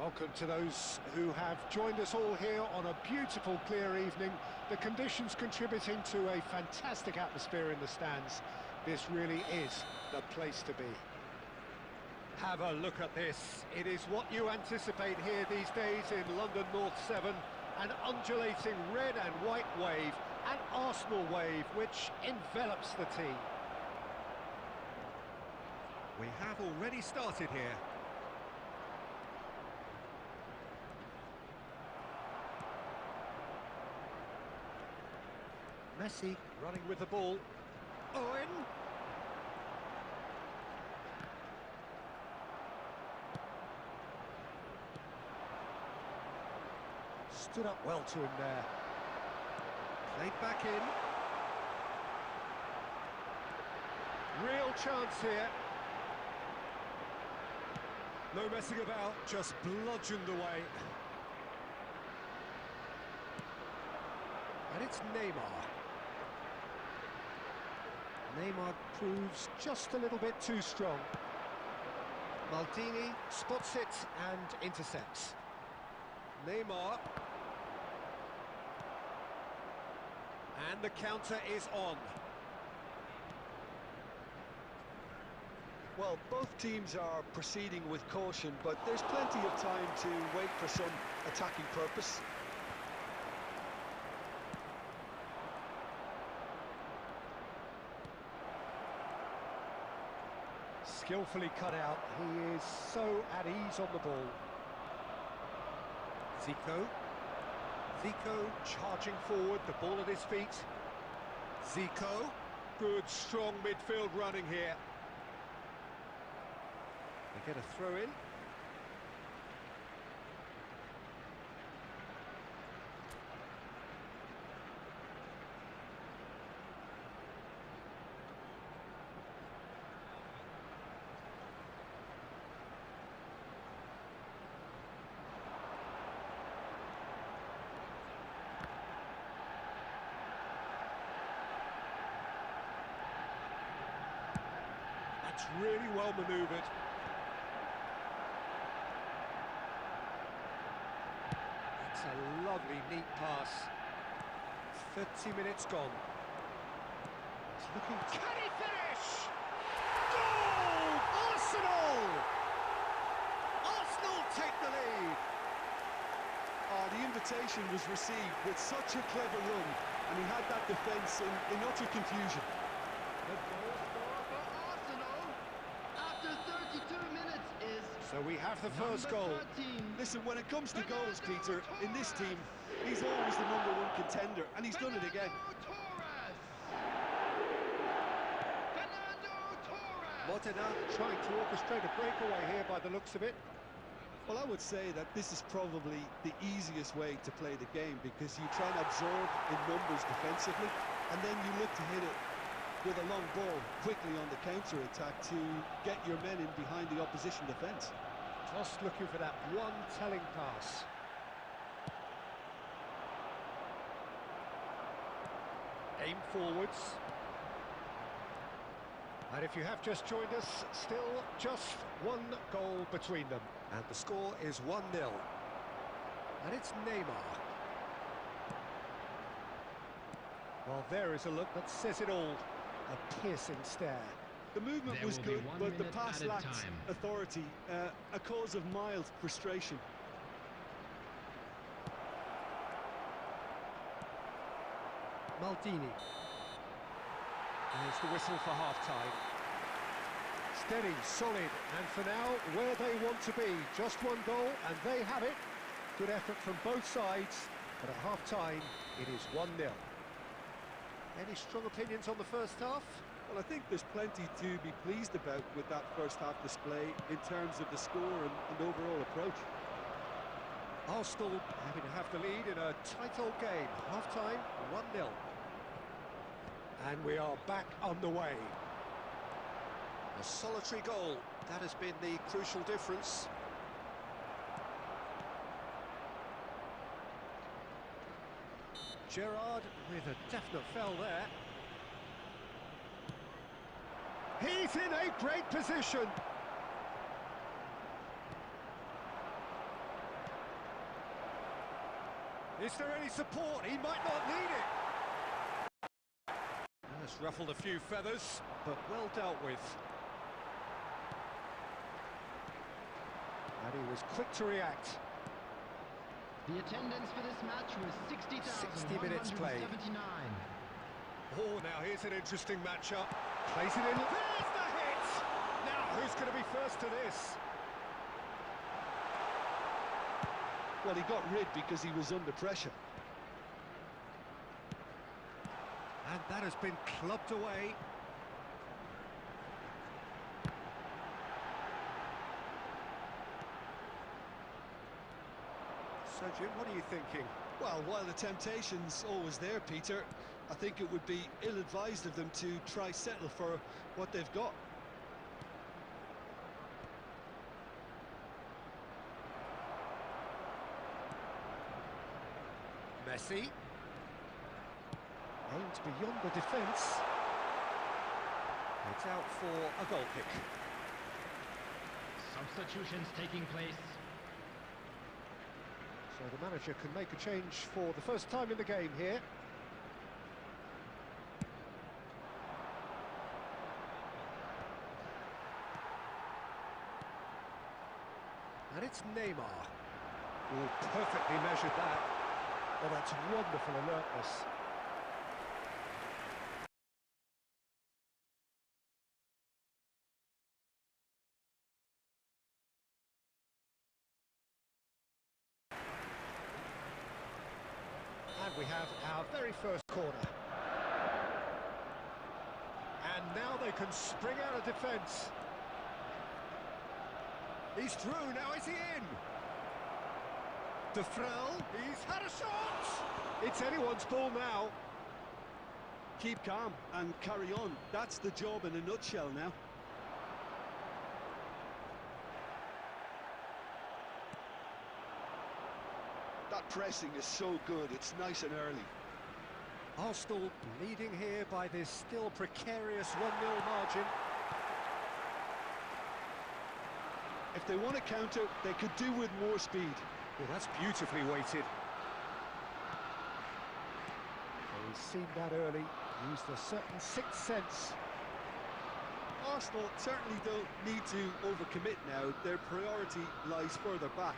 Welcome to those who have joined us all here on a beautiful, clear evening. The conditions contributing to a fantastic atmosphere in the stands. This really is the place to be. Have a look at this. It is what you anticipate here these days in London North 7. An undulating red and white wave, an Arsenal wave which envelops the team. We have already started here. Messi running with the ball. Owen. Stood up well to him there. Played back in. Real chance here. No messing about, just bludgeoned away. And it's Neymar. Neymar proves just a little bit too strong. Maldini spots it and intercepts. Neymar. And the counter is on. Well, both teams are proceeding with caution, but there's plenty of time to wait for some attacking purpose. Skillfully cut out, he is so at ease on the ball. Zico charging forward, the ball at his feet. Zico, good strong midfield running here. They get a throw in. That's really well manoeuvred. It's a lovely, neat pass. 30 minutes gone. It's looking... Can he finish? Goal! Arsenal! Arsenal take the lead. Oh, the invitation was received with such a clever run, and he had that defence in utter confusion. The goal scorer for Arsenal after 32 minutes is... So we have the first goal. 13. Listen, when it comes to goals, Peter, in this team, he's always the #1 contender, and he's done it again. Modena trying to orchestrate a breakaway here by the looks of it. Well, I would say that this is probably the easiest way to play the game, because you try and absorb in numbers defensively, and then you look to hit it with a long ball quickly on the counter-attack to get your men in behind the opposition defence. Just looking for that one telling pass. Aim forwards. And if you have just joined us, still just one goal between them. And the score is 1-0. And it's Neymar. Well, there is a look that says it all. A piercing stare. The movement was good, but the pass lacked authority, a cause of mild frustration. Maldini. There's the whistle for half-time. Steady, solid, and for now, where they want to be. Just one goal, and they have it. Good effort from both sides, but at half-time, it is 1-0. Any strong opinions on the first half? Well, I think there's plenty to be pleased about with that first half display in terms of the score and overall approach. Arsenal having to have the lead in a tight old game. Half-time, 1-0. And we are back on the way. A solitary goal, that has been the crucial difference. Gerrard with a definite foul there. He's in a great position. Is there any support? He might not need it. That's ruffled a few feathers, but well dealt with. And he was quick to react. The attendance for this match was 60 minutes played. 60,179. Oh, now here's an interesting matchup. Plays it in. There's the hit! Now, who's going to be first to this? Well, he got rid because he was under pressure. And that has been clubbed away. So, Jim, what are you thinking? Well, while the temptation's always there, Peter, I think it would be ill-advised of them to try settle for what they've got. Messi. Aimed beyond the defence. It's out for a goal kick. Substitutions taking place. So the manager can make a change for the first time in the game here. And it's Neymar. Oh, perfectly measured that. Oh, that's wonderful alertness. And we have our very first corner. And now they can spring out of defence. He's through, now is he in? De Frel, he's had a shot! It's anyone's ball now. Keep calm and carry on. That's the job in a nutshell now. That pressing is so good, it's nice and early. Arsenal leading here by this still precarious 1-0 margin. If they want to counter, they could do with more speed. Well, that's beautifully weighted. Well, he's seen that early, used a certain sixth sense. Arsenal certainly don't need to overcommit now. Their priority lies further back.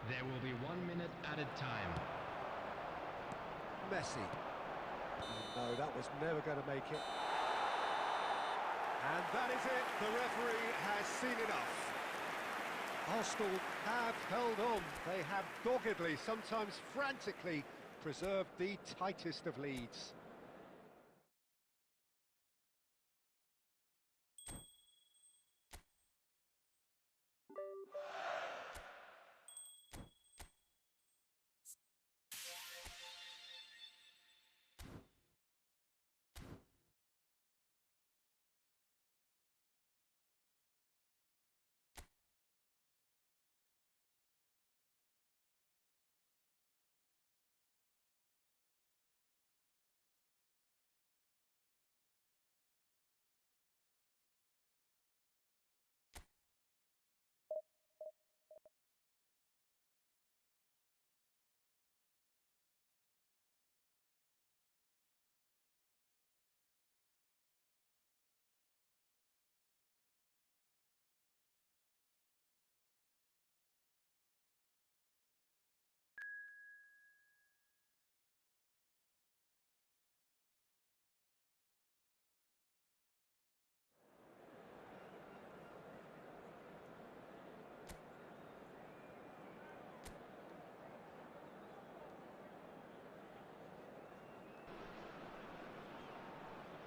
There will be 1 minute added time. Messi. Oh, no, that was never going to make it. And that is it. The referee has seen enough. Arsenal have held on. They have doggedly, sometimes frantically, preserved the tightest of leads.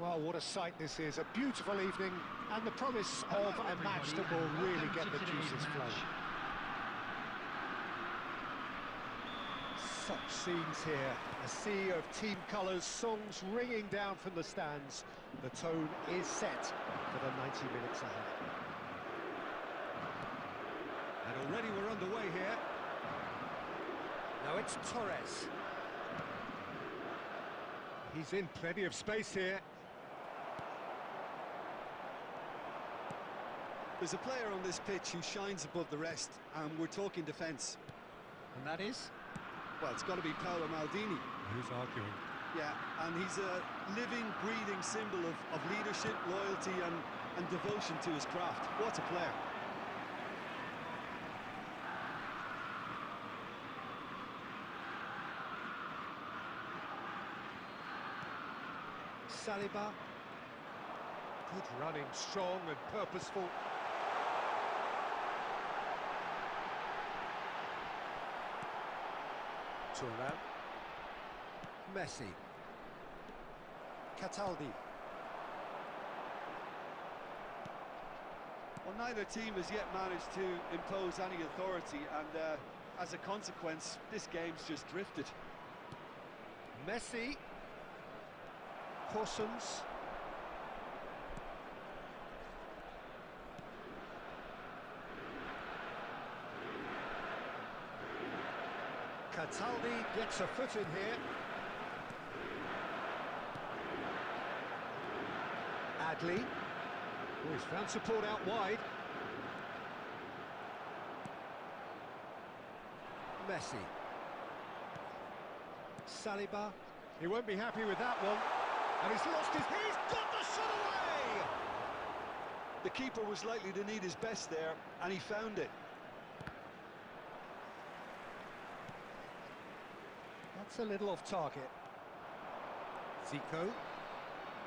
Well, what a sight this is. A beautiful evening and the promise of a match that will really get the juices flowing. Such scenes here. A sea of team colours, songs ringing down from the stands. The tone is set for the 90 minutes ahead. And already we're underway here. Now it's Torres. He's in plenty of space here. There's a player on this pitch who shines above the rest, and we're talking defence. And that is? Well, it's got to be Paolo Maldini. Who's arguing? Yeah, and he's a living, breathing symbol of leadership, loyalty and devotion to his craft. What a player. Saliba. Good running, strong and purposeful. Turnip. Messi. Cataldi. Well, neither team has yet managed to impose any authority, and as a consequence, this game's just drifted. Messi. Corsons. Cataldi gets a foot in here. Adley. Oh, he's found support out wide. Messi. Saliba. He won't be happy with that one. And he's lost his... He's got the shot away! The keeper was likely to need his best there, and he found it. That's a little off target. Zico.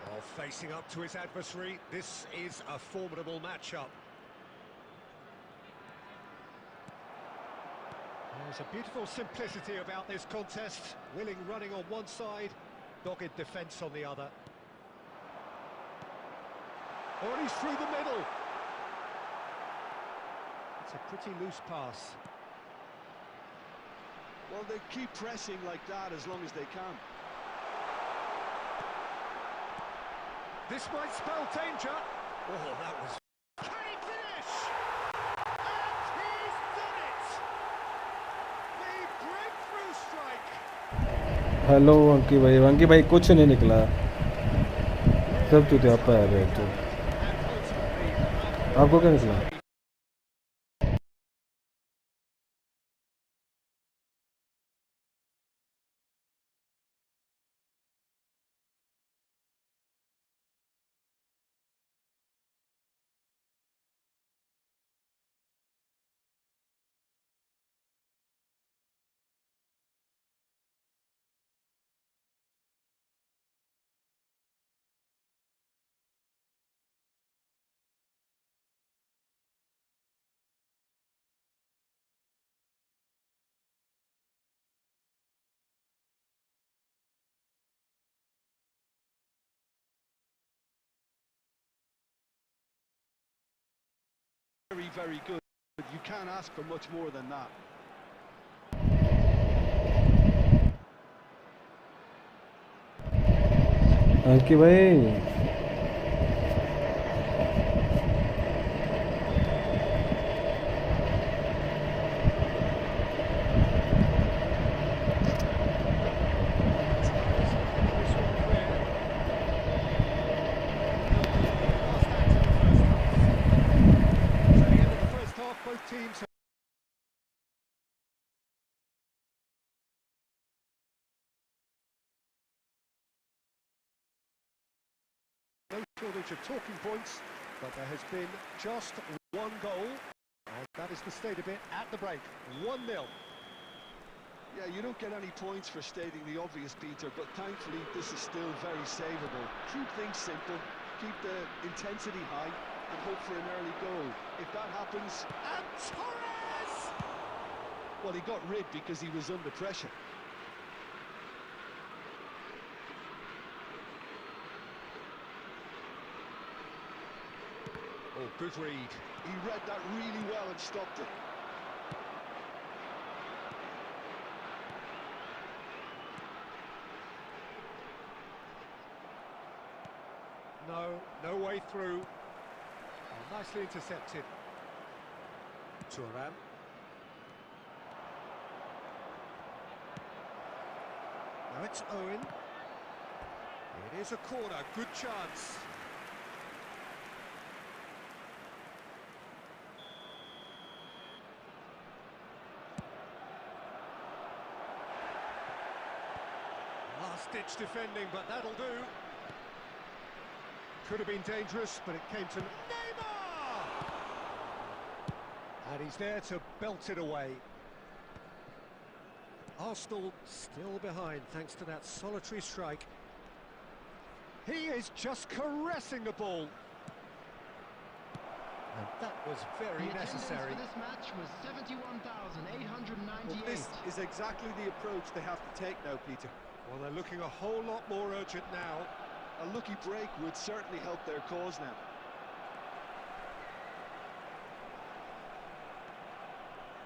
Oh, facing up to his adversary. This is a formidable matchup. There's a beautiful simplicity about this contest. Willing running on one side, dogged defence on the other. Oh, and he's through the middle. It's a pretty loose pass. Well, they keep pressing like that as long as they can. This might spell danger. Oh, that was... Can he finish? And he's done it! The breakthrough strike! Hello अंकी भाई कुछ नहीं निकला सब तो आपका है तो आपको क्या निकला Very, very good. But you can't ask for much more than that. अंकी भाई Both teams have... No shortage of talking points, but there has been just one goal, and that is the state of it at the break. 1-0. Yeah, you don't get any points for stating the obvious, Peter, but thankfully this is still very savable. Keep things simple, keep the intensity high, and hope for an early goal. If that happens... And Torres! Well, he got rid because he was under pressure. Oh, good read. He read that really well and stopped it. No way through. Oh, nicely intercepted. Turnip. Now it's Owen. It is a corner, good chance. Last-ditch defending, but that'll do. Could have been dangerous, but it came to Neymar! And he's there to belt it away. Arsenal still behind, thanks to that solitary strike. He is just caressing the ball. And that was very necessary. The attendance for this match was 71,898. Well, this is exactly the approach they have to take now, Peter. Well, they're looking a whole lot more urgent now. A lucky break would certainly help their cause now.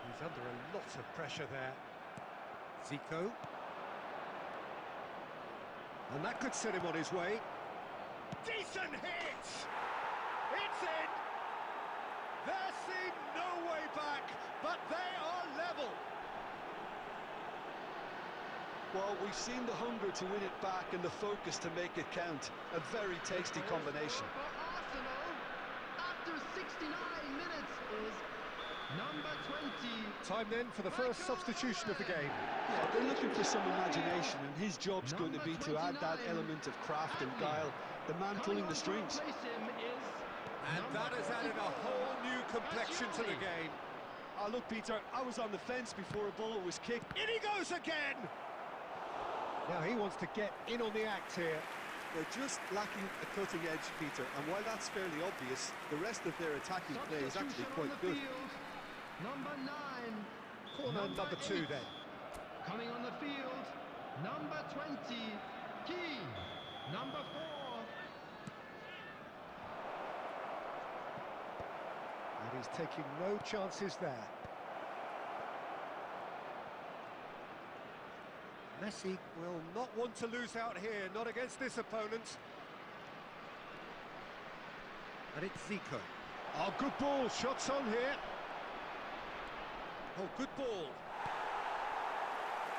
He's under a lot of pressure there. Zico. And that could set him on his way. Decent hit! It's in! There seemed no way back, but they are level. Well, we've seen the hunger to win it back and the focus to make it count. A very tasty combination. For Arsenal, after 69 minutes, is number 20. Time then for the first substitution of the game. Yeah, they're looking for some imagination, and his job's going to be to add that element of craft and guile. The man pulling the strings. And that has added a whole new complexion to the game. Oh, look, Peter, I was on the fence before a bullet was kicked. In he goes again! Now he wants to get in on the act here. They're just lacking a cutting edge, Peter, and while that's fairly obvious, the rest of their attacking play is actually quite good. Number 9. Corner number 2 then. Coming on the field, number 20. Key. Number 4. And he's taking no chances there. Messi will not want to lose out here, not against this opponent. And it's Zico. Oh, good ball, shots on here. Oh, good ball.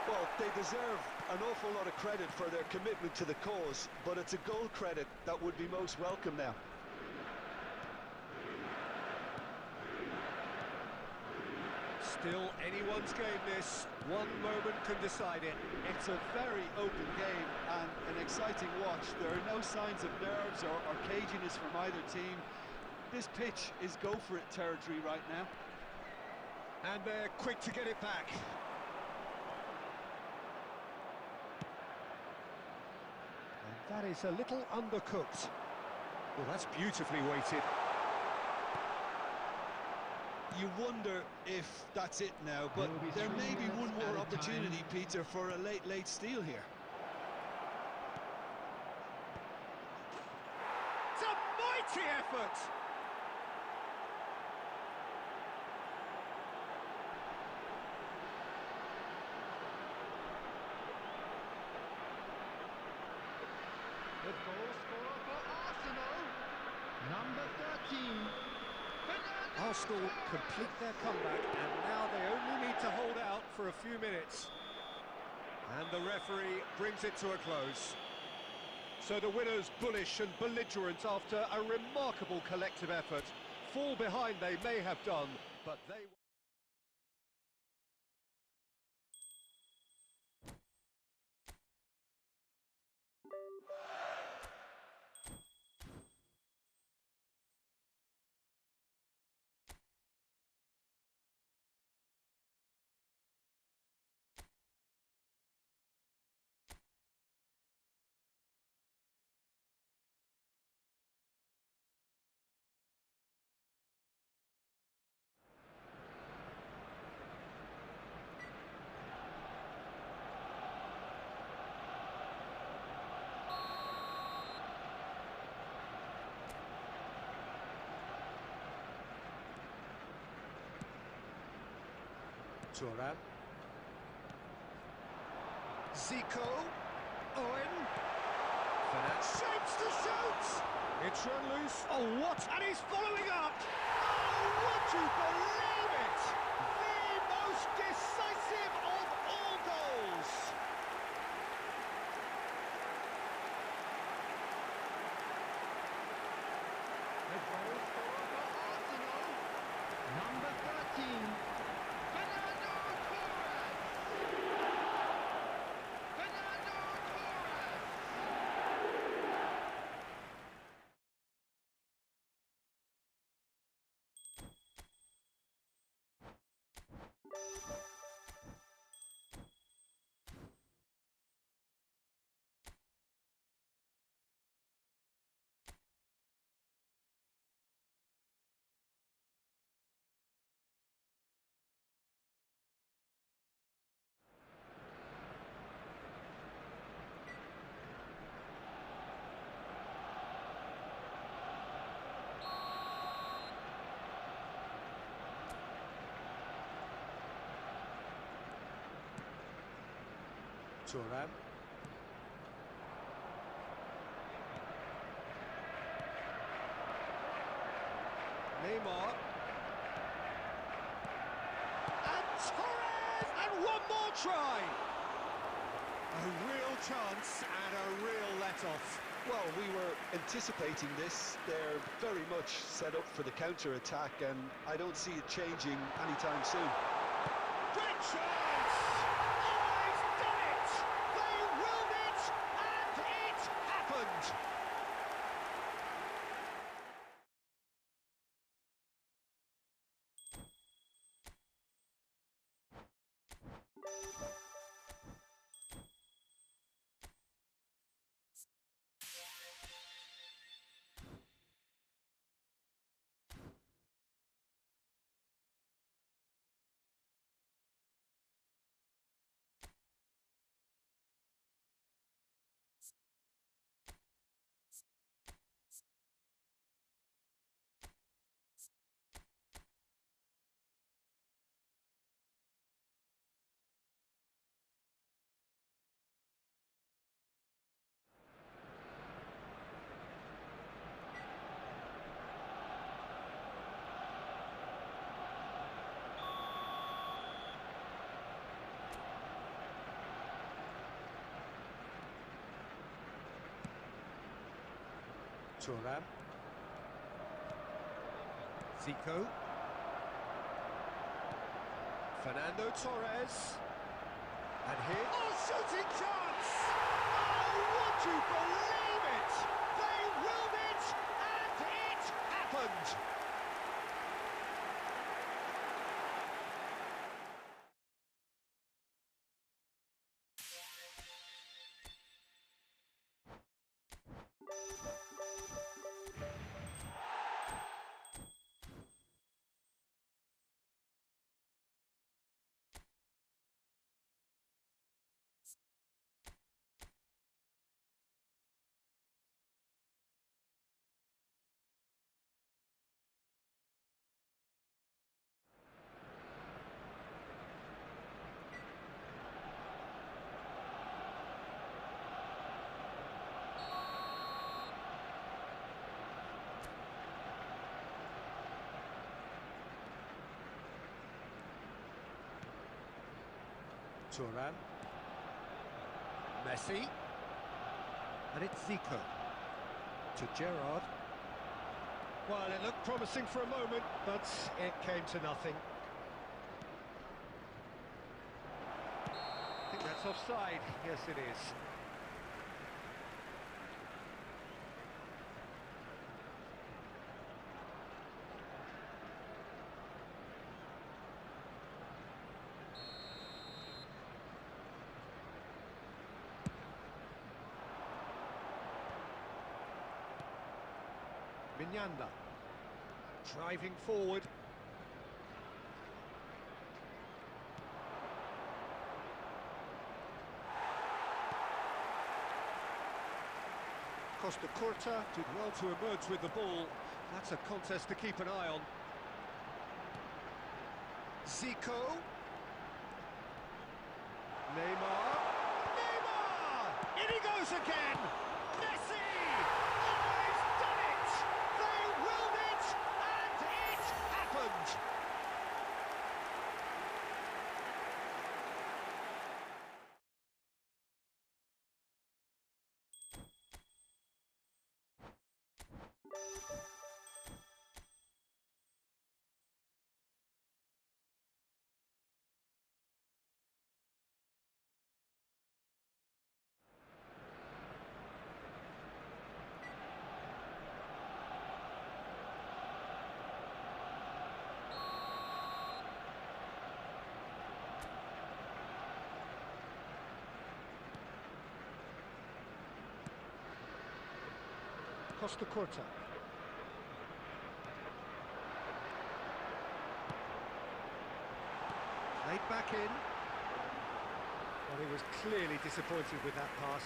Well, they deserve an awful lot of credit for their commitment to the cause, but it's a goal credit that would be most welcome now. Still anyone's game this. One moment can decide it. It's a very open game and an exciting watch. There are no signs of nerves or caginess from either team. This pitch is go-for-it territory right now. And they're quick to get it back. And that is a little undercooked. Well, that's beautifully weighted. You wonder if that's it now, but there may be one more opportunity, Peter, for a late steal here. It's a mighty effort! The goal scorer for Arsenal, number 13. Arsenal complete their comeback, and now they only need to hold out for a few minutes. And the referee brings it to a close. So the winners, bullish and belligerent after a remarkable collective effort. Fall behind they may have done, but they... Turnip. Zico. Owen. Shapes to shoot! It's run loose. Oh, what? And he's following up! Oh, would you believe it? The most decisive of all goals! The goal scorer for Arsenal, number 13. Turan. Neymar. And Torres! And one more try! A real chance and a real let-off. Well, we were anticipating this. They're very much set up for the counter-attack, and I don't see it changing anytime soon. Great chance! Oh, he's done it! They willed it, and it happened! Turan. Zico. Fernando Torres. And here... Oh, shooting chance! Oh, would you believe it? They willed it, and it happened! Turan. Messi. And it's Zico. To Gerrard. Well, it looked promising for a moment, but it came to nothing. I think that's offside. Yes, it is. Mignanda, driving forward. Costa Curta did well to emerge with the ball. That's a contest to keep an eye on. Zico. Neymar. Neymar! In he goes again! Messi! Oh, he's done it! They willed it, and it happened! Costa Curta. Played back in. Well, he was clearly disappointed with that pass.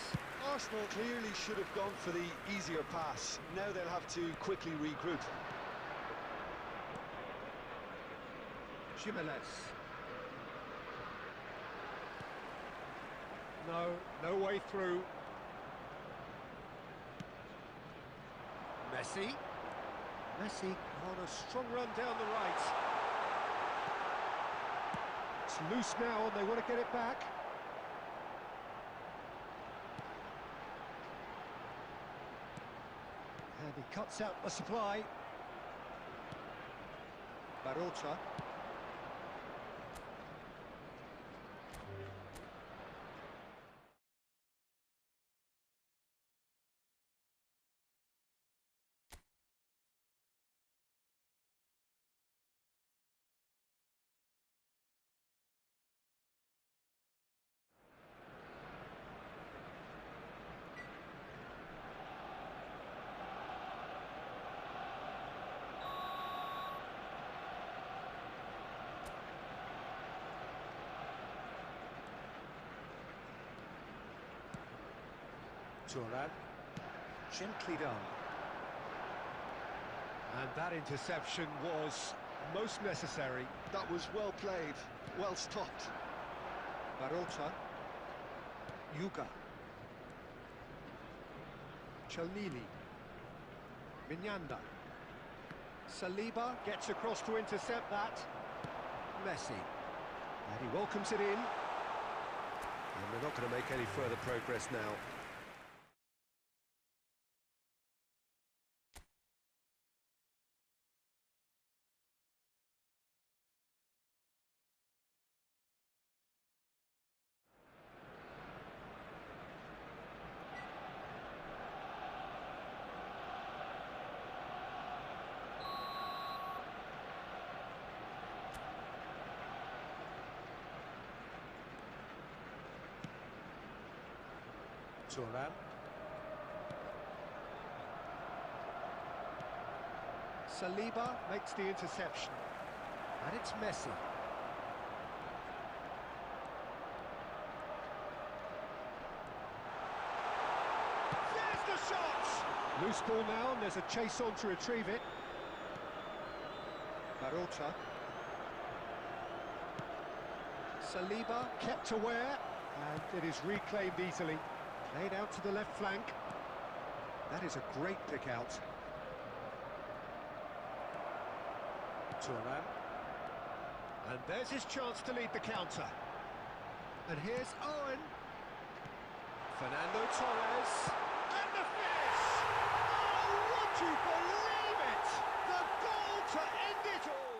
Arsenal clearly should have gone for the easier pass. Now they'll have to quickly regroup. Jimenez. No, no way through. Messi. Messi on a strong run down the right. It's loose now and they want to get it back. And he cuts out the supply. Barcelona. Turnip, gently done. And that interception was most necessary. That was well played, well stopped. Barcelona, Yuga, Chalnili, Minyanda, Saliba gets across to intercept that. Messi, and he welcomes it in. And they're not going to make any further progress now. Turnip. Saliba makes the interception. And it's Messi. There's the shot! Loose ball now, and there's a chase on to retrieve it. Barcelona. Saliba kept aware, and it is reclaimed easily. Played out to the left flank. That is a great pick out. Turnip. And there's his chance to lead the counter. And here's Owen. Fernando Torres. And the finish! Oh, would you believe it? The goal to end it all!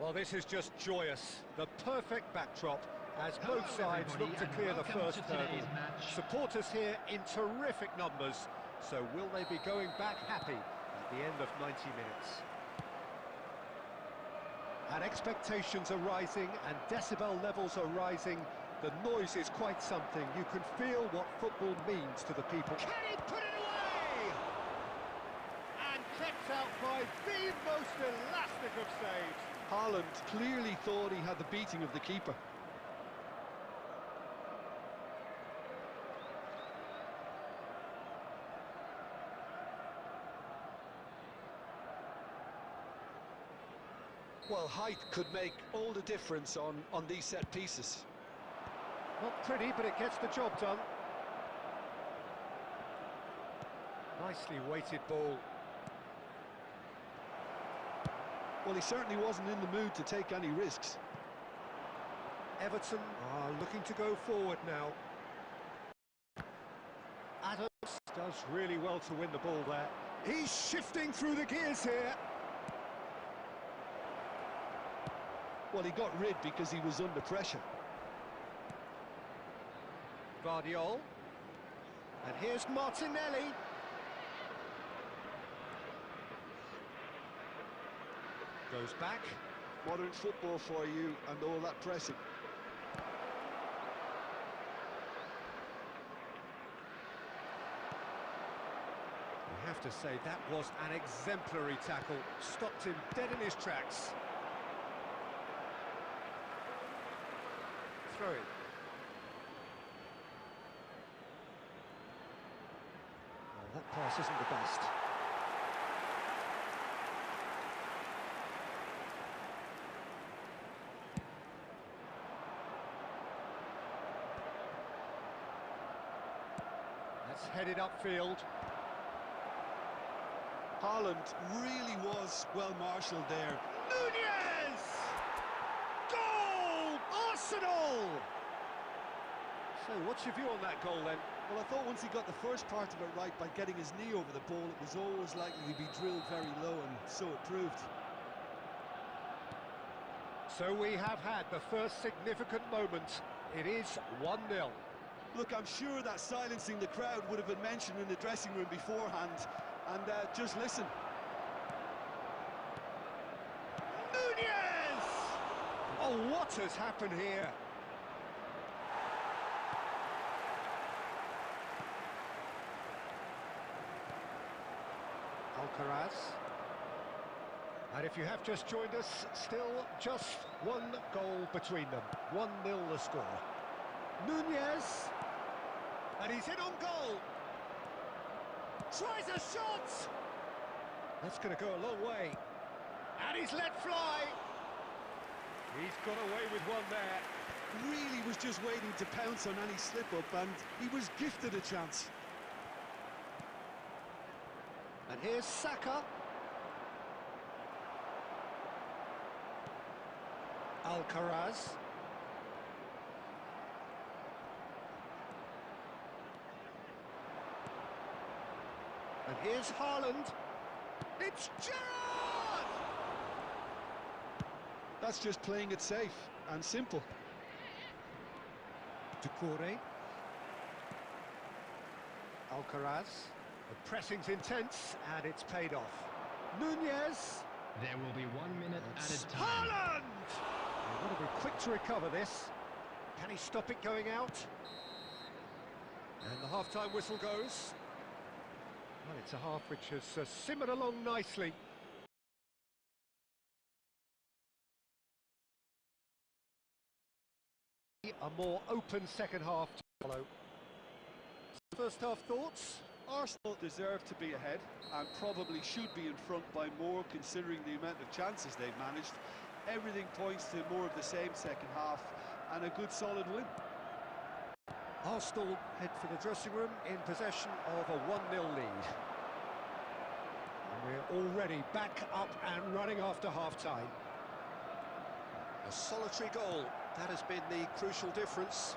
Well, this is just joyous. The perfect backdrop as Hello, both sides look everybody, to and clear the welcome first to hurdle. today's match. Supporters here in terrific numbers. So will they be going back happy at the end of 90 minutes? And expectations are rising and decibel levels are rising. The noise is quite something. You can feel what football means to the people. Can he put it away? And kept out by the most elastic of saves. Haaland clearly thought he had the beating of the keeper. Well, height could make all the difference on these set pieces. Not pretty, but it gets the job done. Nicely weighted ball. Well, he certainly wasn't in the mood to take any risks. Everton are looking to go forward now. Adams does really well to win the ball there. He's shifting through the gears here. Well, he got rid because he was under pressure. Guardiol. And here's Martinelli. Goes back. Modern football for you and all that pressing. We have to say that was an exemplary tackle. Stopped him dead in his tracks. Throw it. Well, that pass isn't the best. That's headed upfield. Haaland really was well marshalled there. Nunez! Goal! Arsenal! So, what's your view on that goal then? Well, I thought once he got the first part of it right by getting his knee over the ball, it was always likely to be drilled very low, and so it proved. So we have had the first significant moment. It is 1-0. Look, I'm sure that silencing the crowd would have been mentioned in the dressing room beforehand, and just listen. Nunez! Oh, what has happened here? Alcaraz. And if you have just joined us, still just one goal between them. 1-0 the score. Nunez. And he's in on goal. Tries a shot. That's going to go a long way. And he's let fly. He's got away with one there. Really was just waiting to pounce on any slip-up, and he was gifted a chance. And here's Saka. Alcaraz. And here's Haaland. It's Gerrard! That's just playing it safe and simple. Decore. Alcaraz. The pressing's intense, and it's paid off. Nunez. There will be 1 minute at a time. Haaland! They've got to be quick to recover this. Can he stop it going out? And the half-time whistle goes. Well, it's a half which has simmered along nicely. A more open second half to follow. First half thoughts? Arsenal deserve to be ahead and probably should be in front by more, considering the amount of chances they've managed. Everything points to more of the same second half and a good solid win. Arsenal head for the dressing room in possession of a 1-0 lead. And we're already back up and running after half-time. A solitary goal, that has been the crucial difference.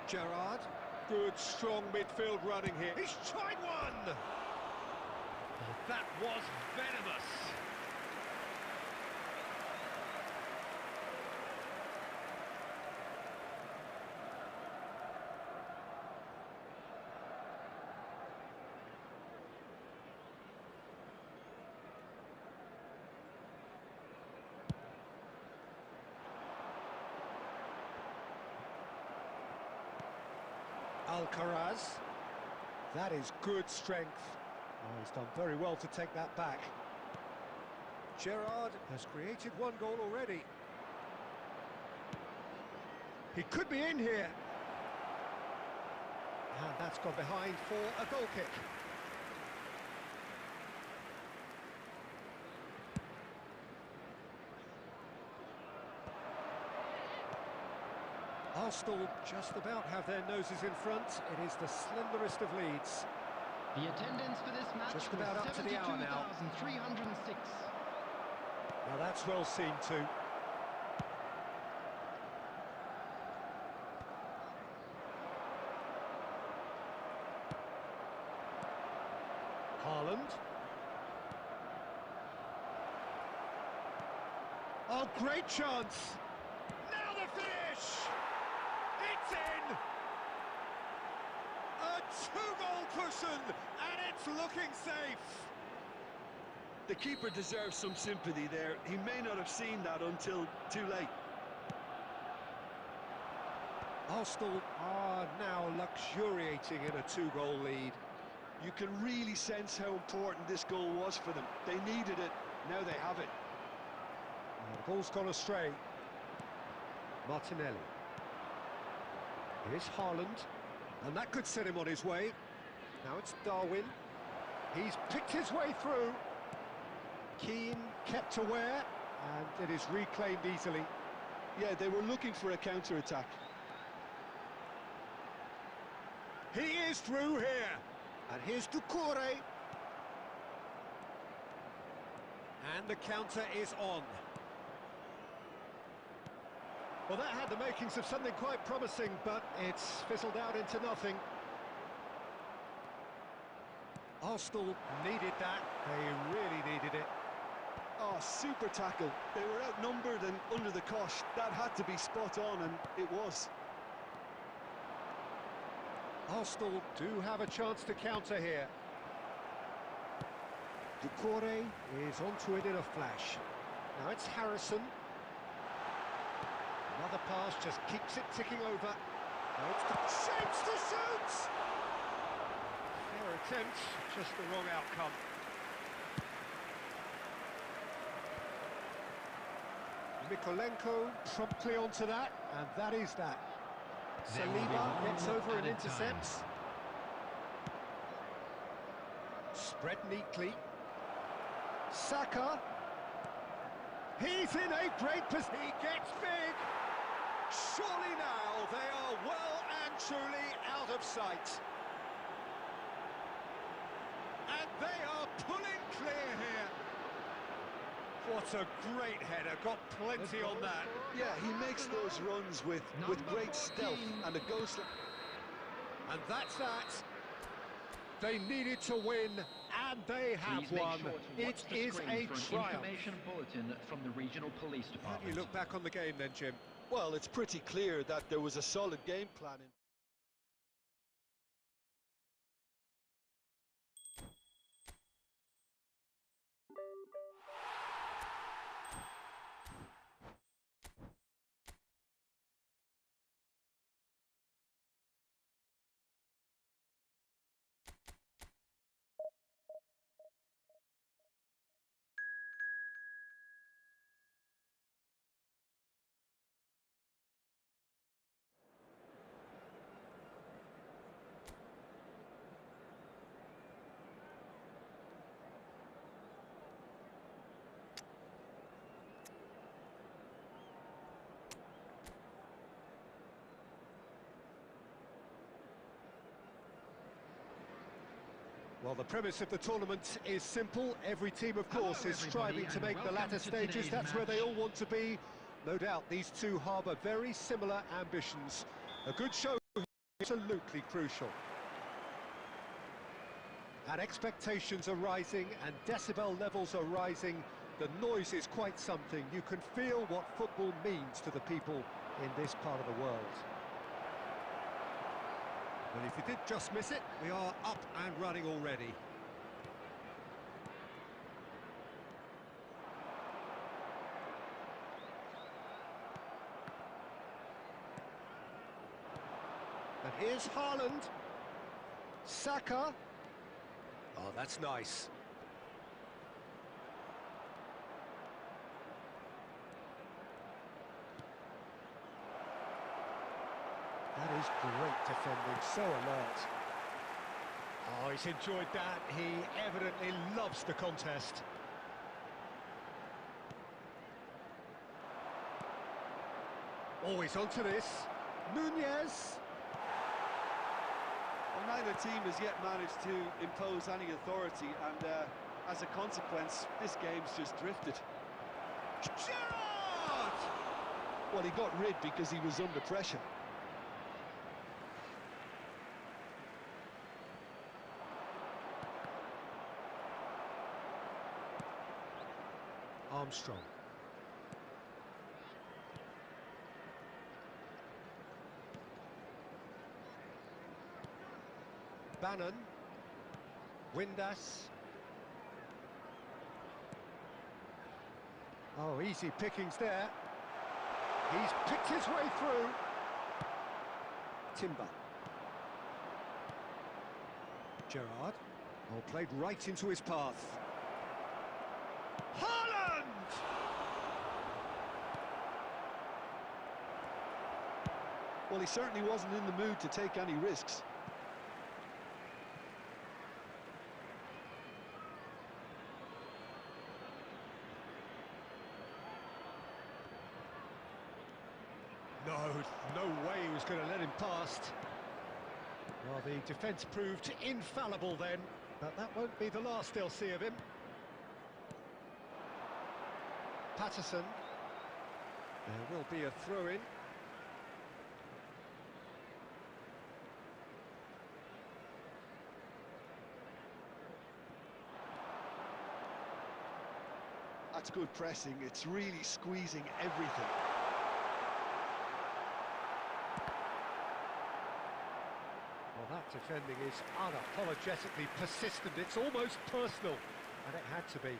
Gerrard, good strong midfield running here. He's tried one! That was venomous. Alcaraz. That is good strength. Oh, he's done very well to take that back. Gerrard has created one goal already. He could be in here. And that's gone behind for a goal kick. Arsenal just about have their noses in front. It is the slenderest of leads. The attendance for this match Just about up to the hour now. 72,306. Now that's well seen too. Haaland. Oh, great chance! Now the finish! It's in! A two-goal cushion, and it's looking safe! The keeper deserves some sympathy there. He may not have seen that until too late. Arsenal are now luxuriating in a two-goal lead. You can really sense how important this goal was for them. They needed it, now they have it. The ball's gone astray. Martinelli. Here's Haaland, and that could set him on his way. Now it's Darwin. He's picked his way through. Keane kept aware, and it is reclaimed easily. Yeah, they were looking for a counter-attack. He is through here. And here's Doucouré. And the counter is on. Well, that had the makings of something quite promising, but it's fizzled out into nothing. Arsenal needed that. They really needed it. Oh, super tackle. They were outnumbered and under the cosh. That had to be spot on, and it was. Arsenal do have a chance to counter here. Doucouré is onto it in a flash. Now it's Harrison. Another pass just keeps it ticking over. Now it's the shapes to shoot! Fair attempt, just the wrong outcome. Mikolenko promptly onto that, and that is that. Saliba gets over and intercepts. Spread neatly. Saka. He's in a great position. He gets big. Surely now they are well and truly out of sight. And they are pulling clear here. What a great header, got plenty on that. Yeah, he makes those runs with great stealth and a ghost. And that's that. They needed to win, and they have won. It is a triumph. Information bulletin from the regional police How department. do you look back on the game then, Jim? Well, it's pretty clear that there was a solid game plan in. Well, the premise of the tournament is simple. Every team, of course, is striving to make the latter stages. That's where they all want to be. No doubt, these two harbour very similar ambitions. A good show is absolutely crucial. And expectations are rising and decibel levels are rising. The noise is quite something. You can feel what football means to the people in this part of the world. But if you did just miss it, we are up and running already. And here's Haaland. Saka. Oh, that's nice. That is great defending, so alert. Oh, he's enjoyed that. He evidently loves the contest. Oh, he's onto this. Nunez. Well, neither team has yet managed to impose any authority, and as a consequence, this game's just drifted. Gerrard! Well, he got rid because he was under pressure. Armstrong. Bannon. Windass. Oh, easy pickings there. He's picked his way through. Timber. Gerrard. Oh, played right into his path. Haaland! Well, he certainly wasn't in the mood to take any risks. No way he was going to let him past. Well, the defence proved infallible then, but that won't be the last they'll see of him. Patterson. There will be a throw-in. That's good pressing. It's really squeezing everything. Well, that defending is unapologetically persistent. It's almost personal, and it had to be.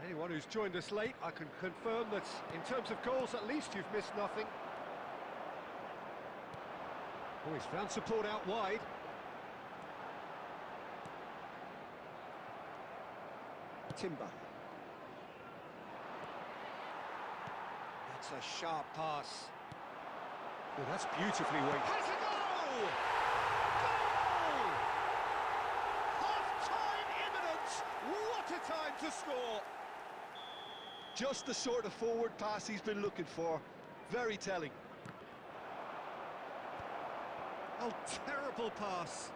Anyone who's joined us late, I can confirm that in terms of goals, at least you've missed nothing. Oh, he's found support out wide. Timber. That's a sharp pass. Oh, that's beautifully weighted. Has a goal! Goal! Half-time imminent! What a time to score! Just the sort of forward pass he's been looking for. Very telling. Oh, terrible pass.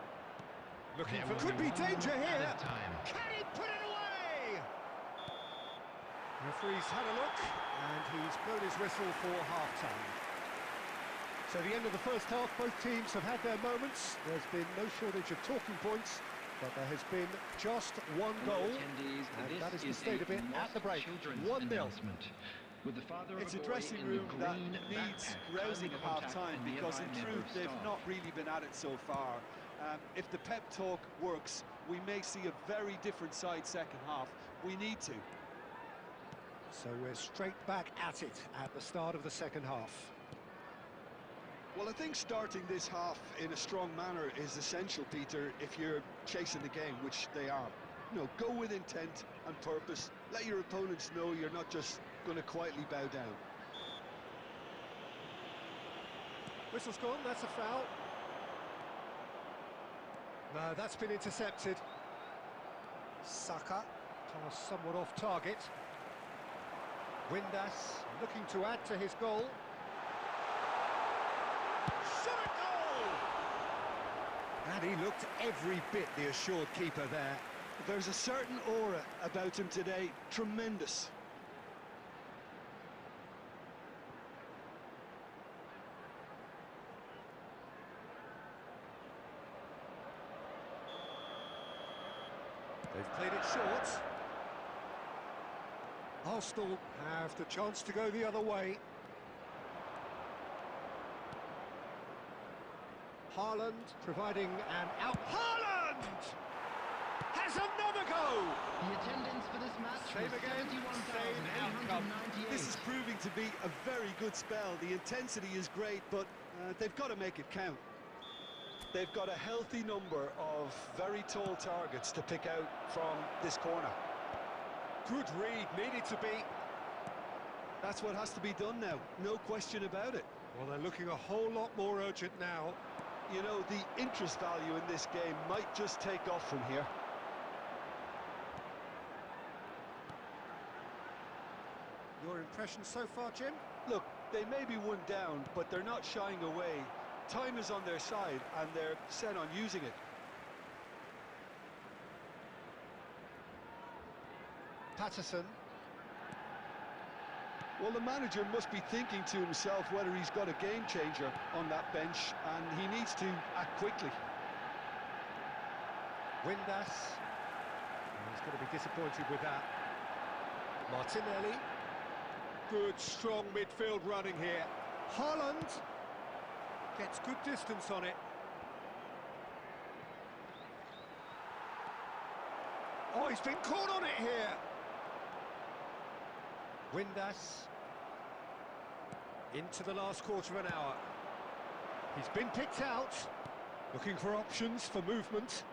Looking for... Could be danger here. Can he put it away? Referee's had a look, and he's blown his whistle for half-time. So the end of the first half, both teams have had their moments. There's been no shortage of talking points, but there has been just one goal, and that is the state of it at the break. 1-0. It's a dressing room that needs rousing at half-time, because in truth they've not really been at it so far. If the pep talk works, we may see a very different side second half. We need to. So we're straight back at it at the start of the second half. Well, I think starting this half in a strong manner is essential, Peter, if you're chasing the game, which they are. You know, go with intent and purpose. Let your opponents know you're not just going to quietly bow down. Whistle's gone, that's a foul. No, that's been intercepted. Saka, pass somewhat off target. Windass looking to add to his goal. Shot a goal! And he looked every bit the assured keeper there. There's a certain aura about him today, tremendous. Short. Arsenal have the chance to go the other way. Haaland providing an out. Haaland has another go. The attendance for this match Same was again, same outcome. 71,898. This is proving to be a very good spell. The intensity is great, but they've got to make it count. They've got a healthy number of very tall targets to pick out from this corner. Good read, needed to be. That's what has to be done now, no question about it. Well, they're looking a whole lot more urgent now. You know, the interest value in this game might just take off from here. Your impression so far, Jim? Look, they may be one down, but they're not shying away. Time is on their side, and they're set on using it. Patterson. Well, the manager must be thinking to himself whether he's got a game changer on that bench, and he needs to act quickly. Windass. Oh, he's going to be disappointed with that. Martinelli. Good, strong midfield running here. Haaland gets good distance on it. Oh, he's been caught on it here. Windass. Into the last quarter of an hour. He's been picked out. Looking for options for movement.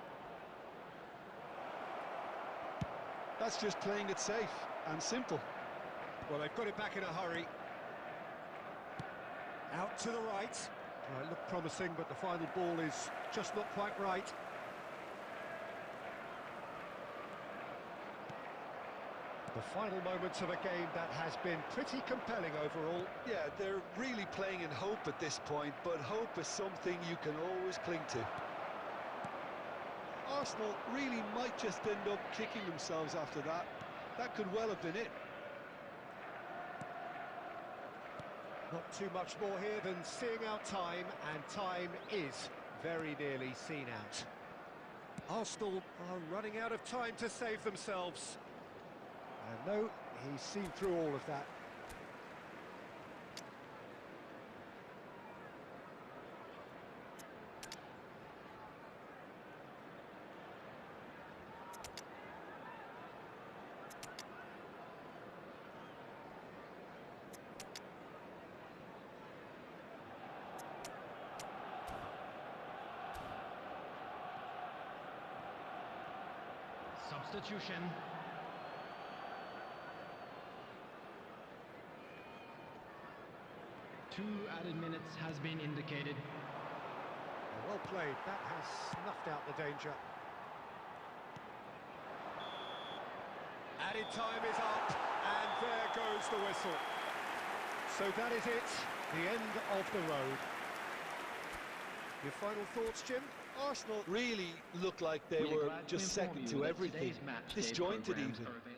That's just playing it safe and simple. Well, they've got it back in a hurry. Out to the right. Well, it looked promising, but the final ball is just not quite right. The final moments of a game that has been pretty compelling overall. Yeah, they're really playing in hope at this point, but hope is something you can always cling to. Arsenal really might just end up kicking themselves after that. That could well have been it. Not too much more here than seeing out time, and time is very nearly seen out. Arsenal are running out of time to save themselves. And no, he's seen through all of that. Substitution. Two added minutes has been indicated. Well played, that has snuffed out the danger. Added time is up, and there goes the whistle. So that is it, the end of the road. Your final thoughts, Jim? Arsenal really looked like they We're were glad to just inform second you to that everything. today's match day Disjointed programs even. are available.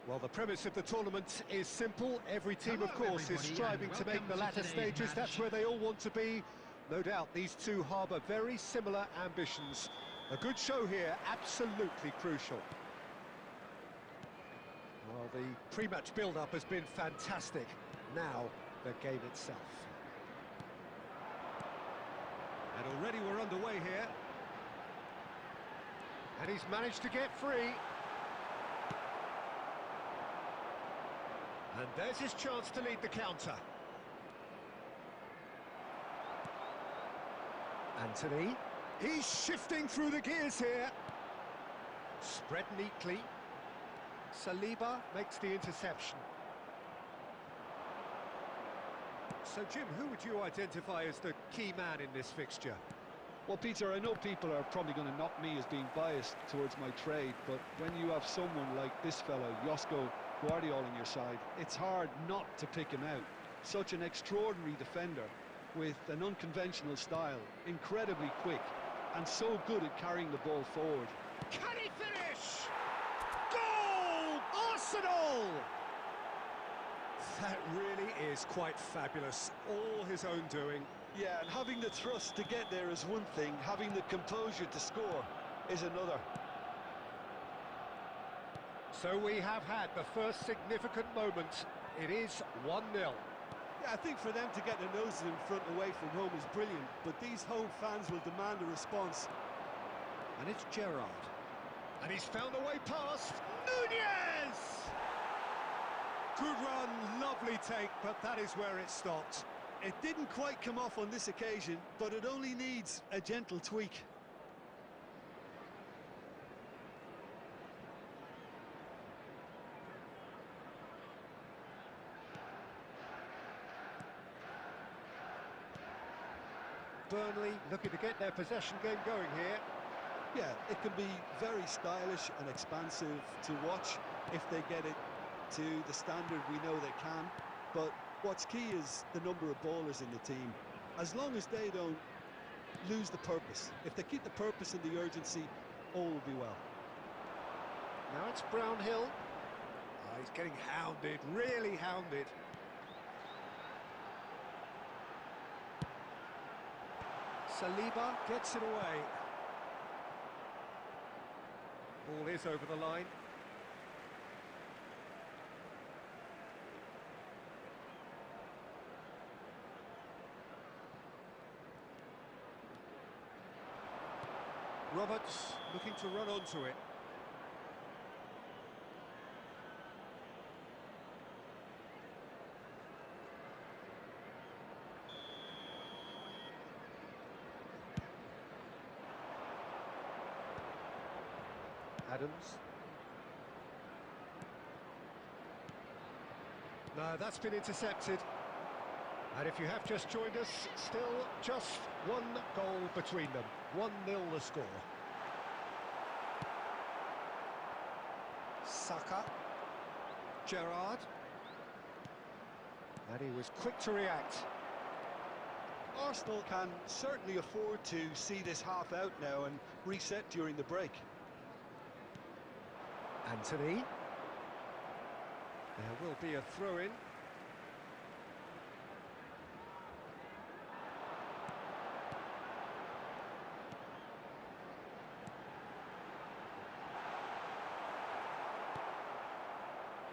Well, the premise of the tournament is simple. Every team, Hello, of course, is everybody, striving and to make welcome the to latter today's stages. match. That's where they all want to be. No doubt, these two harbour very similar ambitions. A good show here, absolutely crucial. Well, the pre-match build-up has been fantastic. Now, the game itself. And already we're underway here. And he's managed to get free. And there's his chance to lead the counter. Anthony. He's shifting through the gears here. Spread neatly. Saliba makes the interception. So, Jim, who would you identify as the key man in this fixture? Well, Peter, I know people are probably going to knock me as being biased towards my trade, but when you have someone like this fellow, Josko Guardiola, on your side, it's hard not to pick him out. Such an extraordinary defender with an unconventional style, incredibly quick, and so good at carrying the ball forward. Can he finish? Goal! Arsenal! That really is quite fabulous. All his own doing. Yeah, and having the thrust to get there is one thing, having the composure to score is another. So we have had the first significant moment. It is 1-0. Yeah, I think for them to get their noses in front away from home is brilliant, but these home fans will demand a response. And it's Gerrard. And he's found a way past. Nunez! Good run, lovely take, but that is where it stopped. It didn't quite come off on this occasion, but it only needs a gentle tweak. Burnley looking to get their possession game going here. Yeah, it can be very stylish and expansive to watch if they get it to the standard we know they can, but what's key is the number of ballers in the team. As long as they don't lose the purpose, if they keep the purpose and the urgency, all will be well. Now it's Brownhill. Oh, he's getting hounded, really hounded. Saliba gets it away. Ball is over the line. Roberts looking to run onto it. Adams. No, that's been intercepted. And if you have just joined us, still just one goal between them. 1-0 the score. Saka. Gerrard. And he was quick to react. Arsenal can certainly afford to see this half out now and reset during the break. Anthony. There will be a throw-in.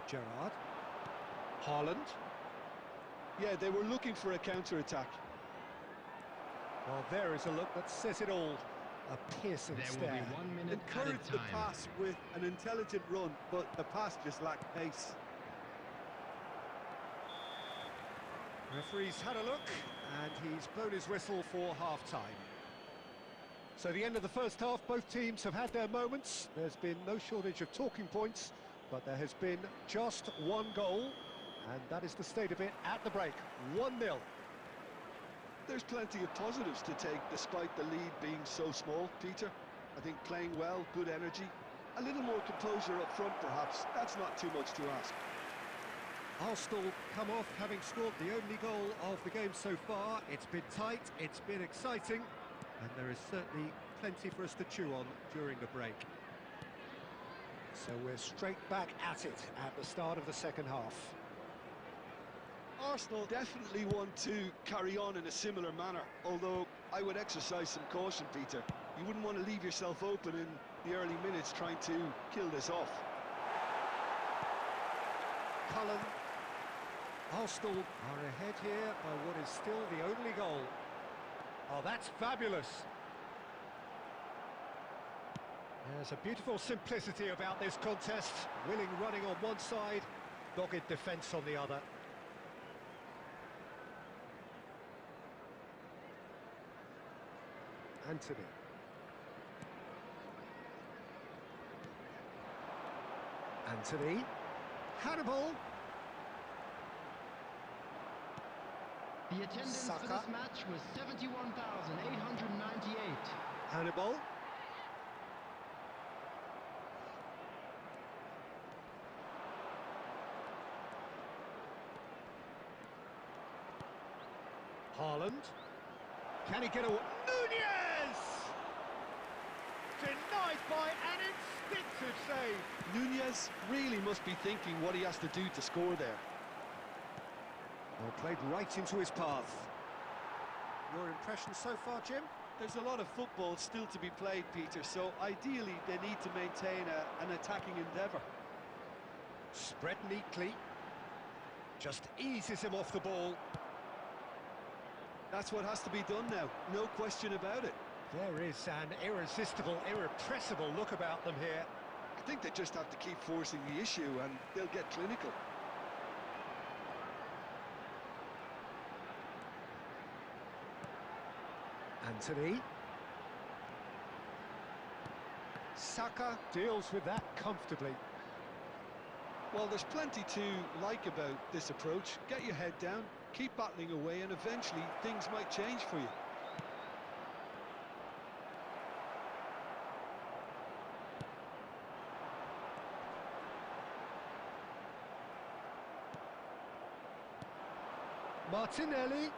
Gerrard. Haaland. Yeah, they were looking for a counter-attack. Well, there is a look that says it all. A piercing There stare. will be 1 minute added Encouraged the time. pass with an intelligent run, but the pass just lacked pace. Referee's had a look, and he's blown his whistle for half-time. So the end of the first half, both teams have had their moments. There's been no shortage of talking points, but there has been just one goal, and that is the state of it at the break. 1-0. There's plenty of positives to take despite the lead being so small, Peter. I think playing well, good energy, a little more composure up front perhaps. That's not too much to ask. Arsenal come off having scored the only goal of the game so far. It's been tight, it's been exciting, and there is certainly plenty for us to chew on during the break. So we're straight back at it at the start of the second half. Arsenal definitely want to carry on in a similar manner, although I would exercise some caution, Peter. You wouldn't want to leave yourself open in the early minutes trying to kill this off. Cullen. Arsenal are ahead here by what is still the only goal. Oh, that's fabulous. There's a beautiful simplicity about this contest. Willing running on one side, dogged defence on the other. Anthony. Anthony. Hannibal. The attendance for Saka. this match was 71,898. Hannibal. Haaland. Can he get away? Nunez! Denied by an instinctive save. Nunez really must be thinking what he has to do to score there. Well, played right into his path. Your impression so far, Jim? There's a lot of football still to be played, Peter, so ideally they need to maintain an attacking endeavour. Spread neatly. Just eases him off the ball. That's what has to be done now, no question about it. There is an irresistible, irrepressible look about them here. I think they just have to keep forcing the issue and they'll get clinical. Anthony. Saka deals with that comfortably. Well, there's plenty to like about this approach. Get your head down, keep battling away, and eventually things might change for you. Martinelli.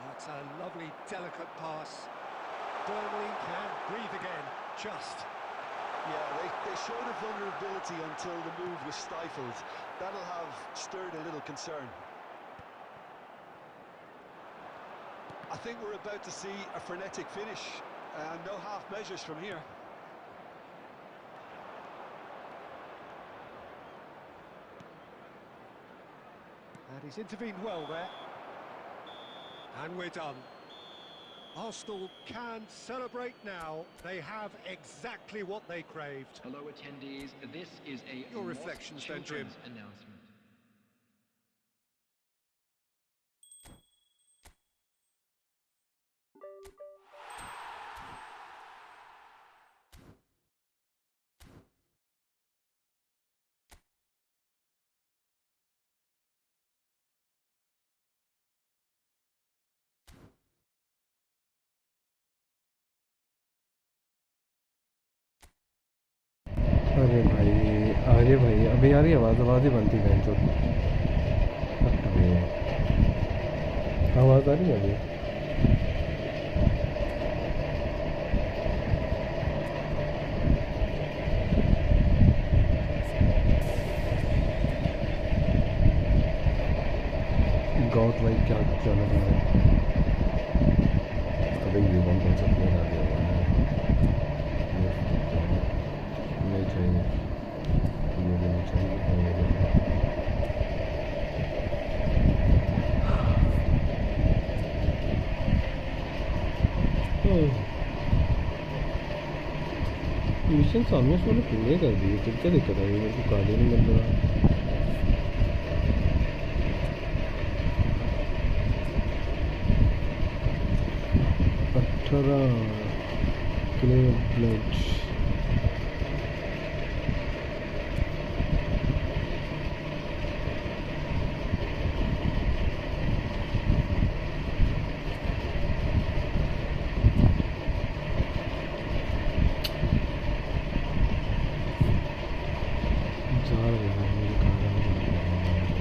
That's a lovely, delicate pass. Burnley can breathe again, just. Yeah, they showed a vulnerability until the move was stifled. That'll have stirred a little concern. I think we're about to see a frenetic finish. No half measures from here. And he's intervened well there. And we're done. Arsenal can celebrate now. They have exactly what they craved. Hello attendees, this is a Your reflections then, Jim. children's announcement. अरे भाई अभी आ रही आवाज़ ही बनती है जो आवाज़ आ रही है अभी गॉड भाई क्या लग रहा है अभी ये कौन सा प्लेयर आ गया हुआ है नहीं चाहिए ये भी नहीं चाहिए मिशन सामने से मैंने पूरे कर दिए फिर क्या दिक्कत है मेरे को कार्ड ही नहीं मिल रहा 18 clear blood जा रहे हैं मुझे कहाँ जाना है